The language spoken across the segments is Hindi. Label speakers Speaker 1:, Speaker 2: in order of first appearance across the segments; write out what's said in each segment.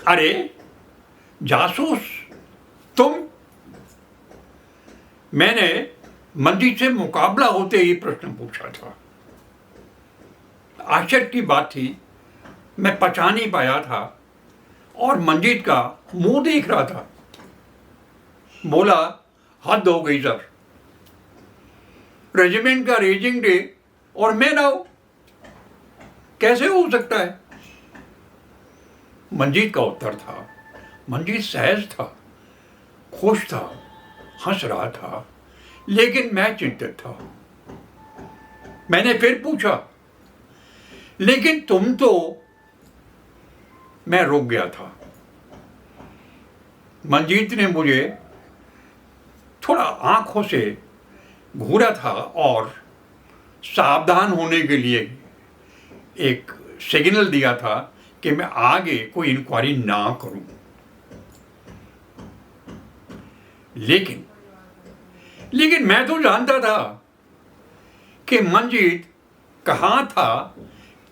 Speaker 1: अरे जासूस तुम? मैंने मंजीत से मुकाबला होते ही प्रश्न पूछा था। आश्चर्य की बात थी, मैं पहचान नहीं पाया था और मंजीत का मुंह देख रहा था। बोला, हद हो गई सर, रेजिमेंट का रेजिंग डे और मैं ना हूं, कैसे हो सकता है? मंजीत का उत्तर था, मंजीत सहज था, खुश था, हंस रहा था, लेकिन मैं चिंतित था। मैंने फिर पूछा, लेकिन तुम तो? मैं रुक गया था। मंजीत ने मुझे थोड़ा आंखों से घूरा था और सावधान होने के लिए एक सिग्नल दिया था कि मैं आगे कोई इंक्वायरी ना करूं। लेकिन मैं तो जानता था कि मंजीत कहां था,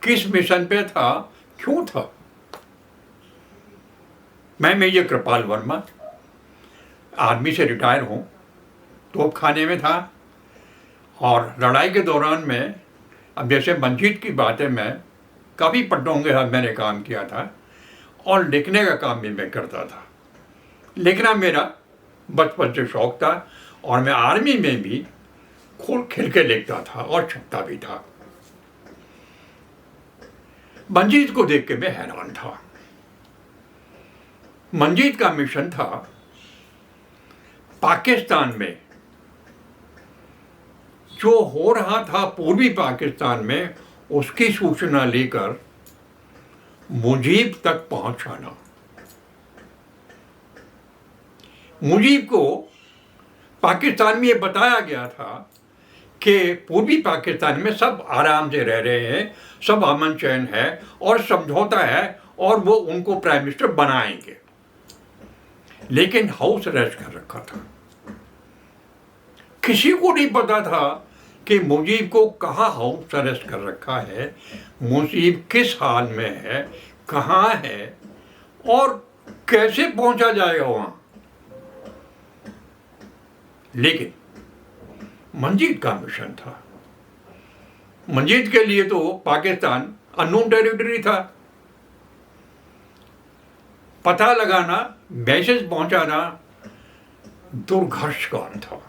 Speaker 1: किस मिशन पे था, क्यों था। मैं मेजर कृपाल वर्मा, आर्मी से रिटायर हूं, तोपखाने में था और लड़ाई के दौरान में, अब जैसे मंजीत की बातें, मैं काफ़ी पट्टों के साथ मैंने काम किया था और लिखने का काम भी मैं करता था। लिखना मेरा बचपन से शौक था और मैं आर्मी में भी खोल खिल के लिखता था और छपता भी था। मंजीत को देख के मैं हैरान था। मंजीत का मिशन था पाकिस्तान में, जो हो रहा था पूर्वी पाकिस्तान में, उसकी सूचना लेकर मुजीब तक पहुंचाना। मुजीब को पाकिस्तान में ये बताया गया था कि पूर्वी पाकिस्तान में सब आराम से रह रहे हैं, सब अमन चैन है और समझौता है और वो उनको प्राइम मिनिस्टर बनाएंगे। लेकिन हाउस अरेस्ट कर रखा था। किसी को नहीं पता था कि मुजीब को कहाँ हाउस अरेस्ट कर रखा है, मुजीब किस हाल में है, कहाँ है और कैसे पहुंचा जाएगा वहां। लेकिन मंजीत का मिशन था। मंजीत के लिए तो पाकिस्तान अननोन टेरिटरी था। पता लगाना, मैसेज पहुंचाना दुर्घर्ष काम था।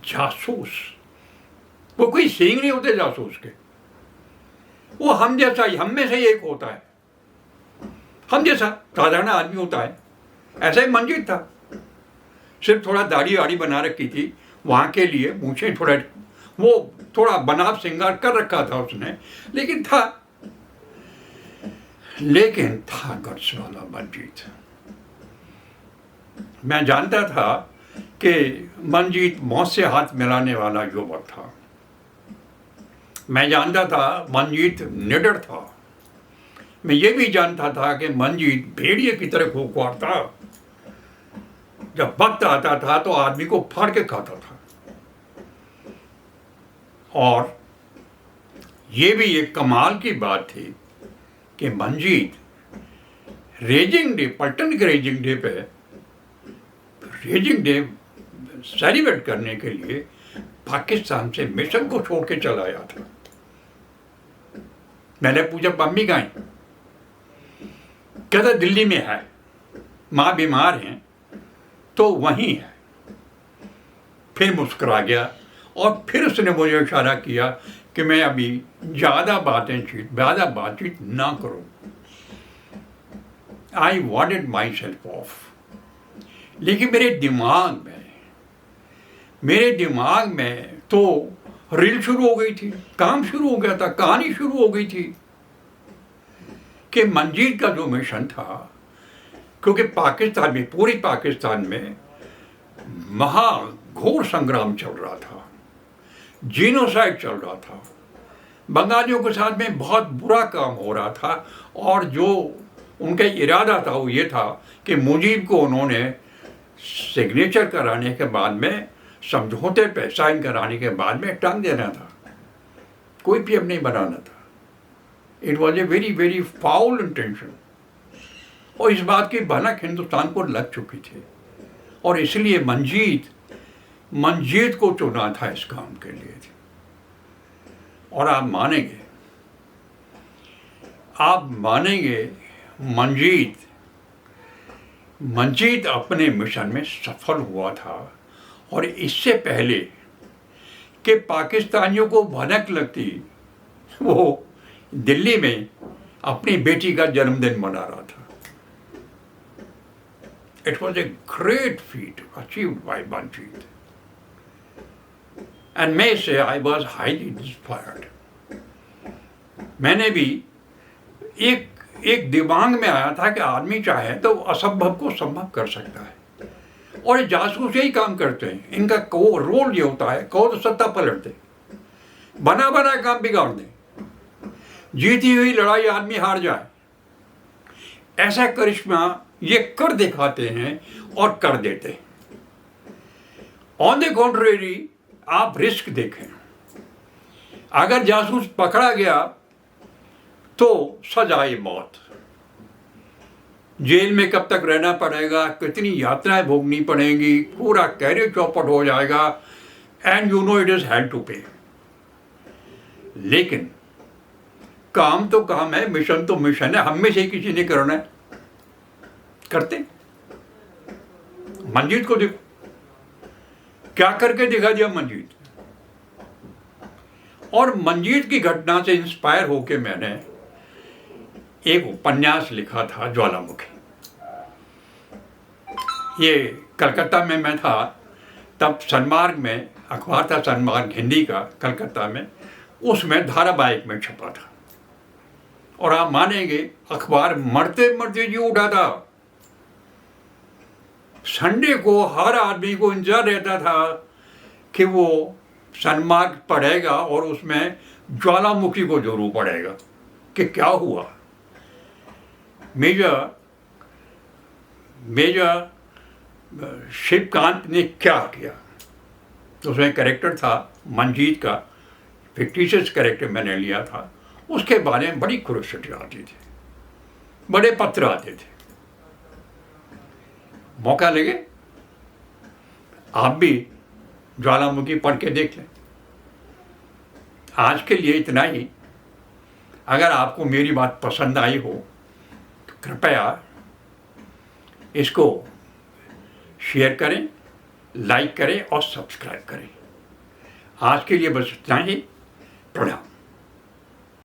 Speaker 1: जासूस, वो कोई सींग नहीं होते जासूस के, वो हम जैसा ही, हम में से एक होता है, हम जैसा साधारण आदमी होता है। ऐसा ही मंजीत था, सिर्फ थोड़ा दाढ़ी वाड़ी बना रखी थी वहां के लिए, मूछें थोड़ा बनाव श्रृंगार कर रखा था उसने, लेकिन था गट्स वाला मंजीत। मैं जानता था कि मंजीत मौत से हाथ मिलाने वाला युवक था। मैं जानता था मंजीत निडर था। मैं ये भी जानता था कि मंजीत भेड़िए की तरह खुंखार था। जब वक्त आता था तो आदमी को फाड़ के खाता था। और ये भी एक कमाल की बात थी कि मंजीत रेजिंग डे, पलटन के रेजिंग डे पे, रेजिंग डे सेलिब्रेट करने के लिए पाकिस्तान से मिशन को छोड़ के चला आया था। मैंने पूछा, मम्मी कहाँ है? कहता दिल्ली में है, माँ बीमार हैं तो वहीं है। फिर मुस्कुरा गया और फिर उसने मुझे इशारा किया कि मैं अभी ज़्यादा बातचीत ना करूं। I wanted my self of. लेकिन मेरे दिमाग में तो रील शुरू हो गई थी, काम शुरू हो गया था, कहानी शुरू हो गई थी कि मंजीत का जो मिशन था, क्योंकि पाकिस्तान में, पूरी पाकिस्तान में महाघोर संग्राम चल रहा था, जीनोसाइड चल रहा था, बंगालियों के साथ में बहुत बुरा काम हो रहा था। और जो उनका इरादा था वो ये था कि मुजीब को उन्होंने सिग्नेचर कराने के बाद में, समझौते पे साइन कराने के बाद में टांग देना था, कोई पीएम नहीं बनाना था। It was a very very foul intention. और इस बात की भनक हिंदुस्तान को लग चुकी थी, और इसलिए मंजीत को चुना था इस काम के लिए। और आप मानेंगे मंजीत अपने मिशन में सफल हुआ था। और इससे पहले कि पाकिस्तानियों को भनक लगती, वो दिल्ली में अपनी बेटी का जन्मदिन मना रहा था। It was a great feat achieved by Manjeet. And may say I was highly inspired. मैंने भी एक दिमाग में आया था कि आदमी चाहे तो असंभव को संभव कर सकता है, और जासूस यही काम करते हैं। इनका रोल ये होता है, कहो तो सत्ता पलट दे, बना काम बिगाड़ दे, जीती हुई लड़ाई आदमी हार जाए, ऐसा करिश्मा ये कर दिखाते हैं और कर देते हैं। ऑन द कॉन्ट्रेरी आप रिस्क देखें, अगर जासूस पकड़ा गया तो सजाए मौत, जेल में कब तक रहना पड़ेगा, कितनी यातनाएं भोगनी पड़ेंगी, पूरा कैरियर चौपट हो जाएगा, and you know it is hell to pay. लेकिन काम तो काम है, मिशन तो मिशन है, हम में से किसी ने करना है, करते। मंजीत को देखो क्या करके दिखा दिया मंजीत। और मंजीत की घटना से इंस्पायर होकर मैंने एक उपन्यास लिखा था, ज्वालामुखी। ये कलकत्ता में मैं था तब, सनमार्ग में अखबार था, सनमार्ग हिंदी का, कलकत्ता में, उसमें धारावाहिक में छपा था। और आप मानेंगे अखबार मरते मरते जी उठा था। संडे को हर आदमी को इंतजार रहता था कि वो सनमार्ग पढ़ेगा और उसमें ज्वालामुखी को जरूर पढ़ेगा कि क्या हुआ, मेजर शिवकांत ने क्या किया। तो उसमें कैरेक्टर था मंजीत का, फिक्टिशियस कैरेक्टर मैंने लिया था। उसके बारे में बड़ी क्यूरियोसिटी आती थी, बड़े पत्र आते थे। मौका लगे आप भी ज्वालामुखी पढ़ के देख लें। आज के लिए इतना ही। अगर आपको मेरी बात पसंद आई हो तो कृपया इसको शेयर करें, लाइक करें और सब्सक्राइब करें। आज के लिए बस इतना ही। प्रणाम।